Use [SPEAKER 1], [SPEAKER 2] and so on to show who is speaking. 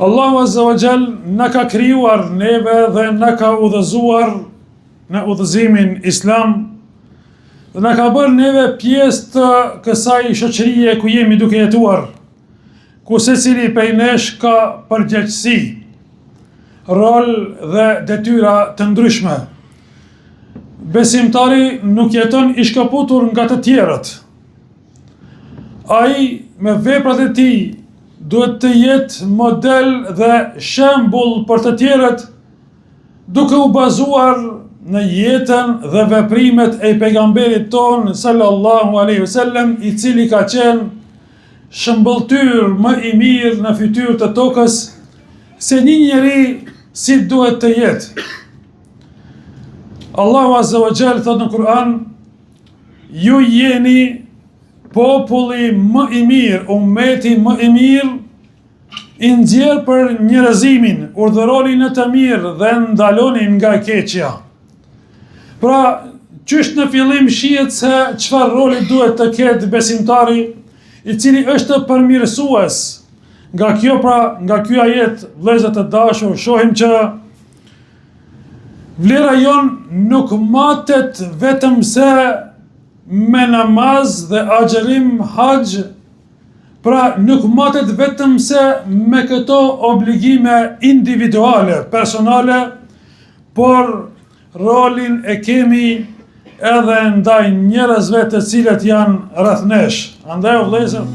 [SPEAKER 1] Allahu Azza wa Jall na ka krijuar neve dhe na ka udhëzuar në udhëzimin islam dhe na ka bërë neve pjesë të kësaj shoqërie ku jemi duke jetuar, ku secili prej nesh ka përgjegjësi, rol dhe detyra të ndryshme. Besimtari nuk jeton i shkëputur nga të tjerët. Ai me veprat e tij duhet të jetë model dhe shembull për të tjerët, duke u bazuar në jetën dhe veprimet e pejgamberit ton sallallahu alaihi wasallam, i cili ka qenë shëmbëltyr më i mirë në fytyrë të tokës se një njeri si duhet të jetë. Allahu Azza wa Jall thot në Kur'an: ju jeni populli më i mirë, ummeti më i mirë, i nxjerrë për njerëzimin, urdhëroni në të mirë dhe ndaloni nga e keqja. Pra, qysh në fillim shihet se çfarë roli duhet të ketë besimtari, i cili është përmirësues. Nga kjo pra, nga ky ajet, vëllezër të dashur, shohim që vlera jon nuk matet vetëm se me namaz dhe agjerim haxh, pra nuk matet vetëm se me këto obligime individuale, personale, por rolin e kemi edhe ndaj njerëzve të cilët janë rreth nesh. Andaj o vëllezër,